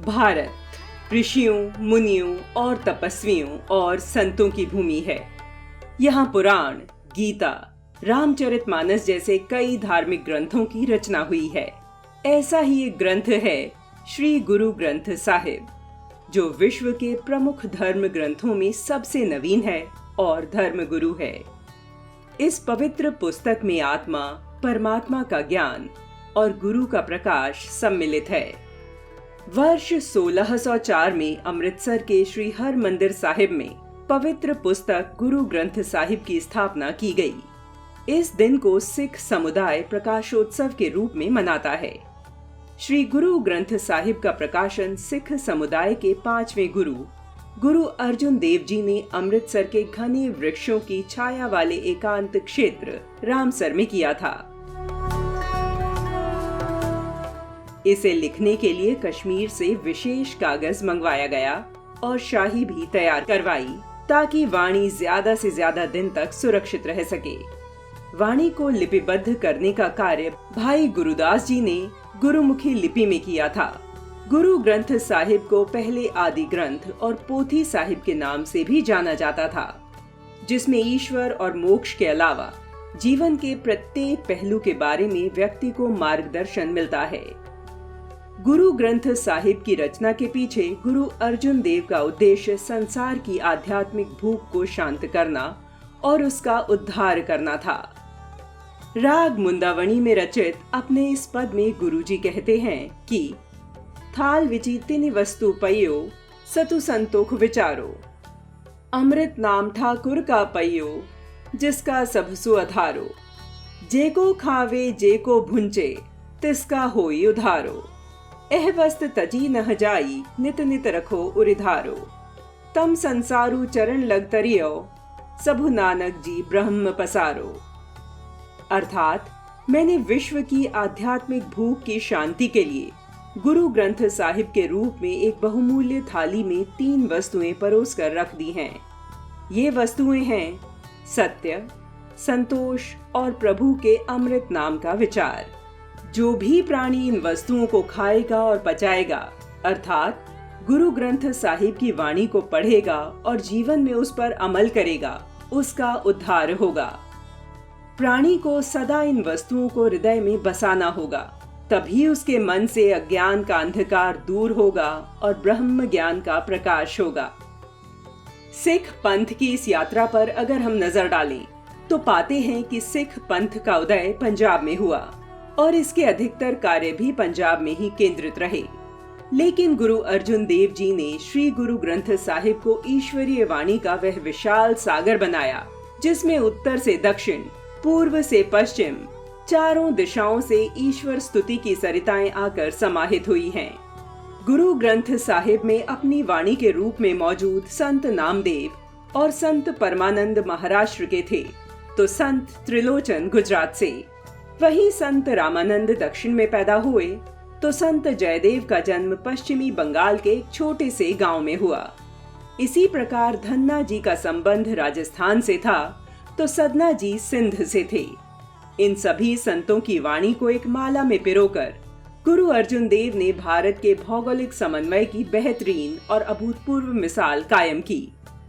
भारत ऋषियों, मुनियों और तपस्वियों और संतों की भूमि है। यहाँ पुराण, गीता, रामचरितमानस जैसे कई धार्मिक ग्रंथों की रचना हुई है। ऐसा ही एक ग्रंथ है श्री गुरु ग्रंथ साहिब, जो विश्व के प्रमुख धर्म ग्रंथों में सबसे नवीन है और धर्म गुरु है। इस पवित्र पुस्तक में आत्मा, परमात्मा का ज्ञान और गुरु का प्रकाश सम्मिलित है। वर्ष 1604 में अमृतसर के श्री हरमंदिर साहिब में पवित्र पुस्तक गुरु ग्रंथ साहिब की स्थापना की गई। इस दिन को सिख समुदाय प्रकाशोत्सव के रूप में मनाता है। श्री गुरु ग्रंथ साहिब का प्रकाशन सिख समुदाय के 5वें गुरु अर्जुन देव जी ने अमृतसर के घने वृक्षों की छाया वाले एकांत क्षेत्र रामसर में किया था। इसे लिखने के लिए कश्मीर से विशेष कागज मंगवाया गया और शाही भी तैयार करवाई, ताकि वाणी ज्यादा से ज्यादा दिन तक सुरक्षित रह सके। वाणी को लिपिबद्ध करने का कार्य भाई गुरुदास जी ने गुरुमुखी लिपि में किया था। गुरु ग्रंथ साहिब को पहले आदि ग्रंथ और पोथी साहिब के नाम से भी जाना जाता था, जिसमें ईश्वर और मोक्ष के अलावा जीवन के प्रत्येक पहलू के बारे में व्यक्ति को मार्गदर्शन मिलता है। गुरु ग्रंथ साहिब की रचना के पीछे गुरु अर्जुन देव का उद्देश्य संसार की आध्यात्मिक भूख को शांत करना और उसका उद्धार करना था। राग मुंदावणी में रचित अपने इस पद में गुरुजी कहते हैं कि थाल विची तिनि वस्तु पइयो, सतु संतोख विचारो। अमृत नाम ठाकुर का पइयो, जिसका सबसु आधारो। जेको खावे जेको भुंचे, तिसका होई उधारो। एह वस्त तजी न जाई, नित नित रखो उरिधारो। तम संसारु चरण लग तरियो, सबु नानक जी ब्रह्म पसारो। अर्थात मैंने विश्व की आध्यात्मिक भूख की शांति के लिए गुरु ग्रंथ साहिब के रूप में एक बहुमूल्य थाली में 3 वस्तुएं परोस कर रख दी हैं। ये वस्तुएं हैं सत्य, संतोष और प्रभु के अमृत नाम का विचार। जो भी प्राणी इन वस्तुओं को खाएगा और पचाएगा, अर्थात गुरु ग्रंथ साहिब की वाणी को पढ़ेगा और जीवन में उस पर अमल करेगा, उसका उद्धार होगा। प्राणी को सदा इन वस्तुओं को हृदय में बसाना होगा, तभी उसके मन से अज्ञान का अंधकार दूर होगा और ब्रह्म ज्ञान का प्रकाश होगा। सिख पंथ की इस यात्रा पर अगर हम नजर डालें तो पाते हैं कि सिख पंथ का उदय पंजाब में हुआ और इसके अधिकतर कार्य भी पंजाब में ही केंद्रित रहे। लेकिन गुरु अर्जुन देव जी ने श्री गुरु ग्रंथ साहिब को ईश्वरीय वाणी का वह विशाल सागर बनाया, जिसमें उत्तर से दक्षिण, पूर्व से पश्चिम, चारों दिशाओं से ईश्वर स्तुति की सरिताएं आकर समाहित हुई हैं। गुरु ग्रंथ साहिब में अपनी वाणी के रूप में मौजूद संत नामदेव और संत परमानंद महाराष्ट्र के थे, तो संत त्रिलोचन गुजरात से, वहीं संत रामानंद दक्षिण में पैदा हुए, तो संत जयदेव का जन्म पश्चिमी बंगाल के एक छोटे से गांव में हुआ। इसी प्रकार धन्ना जी का संबंध राजस्थान से था, तो सदना जी सिंध से थे। इन सभी संतों की वाणी को एक माला में पिरोकर गुरु अर्जुन देव ने भारत के भौगोलिक समन्वय की बेहतरीन और अभूतपूर्व मिसाल कायम की।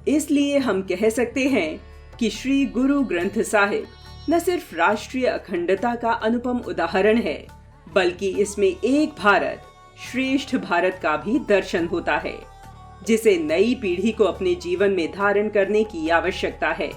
इसलिए हम कह सकते हैं कि श्री गुरु ग्रंथ साहिब न सिर्फ राष्ट्रीय अखंडता का अनुपम उदाहरण है, बल्कि इसमें एक भारत श्रेष्ठ भारत का भी दर्शन होता है, जिसे नई पीढ़ी को अपने जीवन में धारण करने की आवश्यकता है।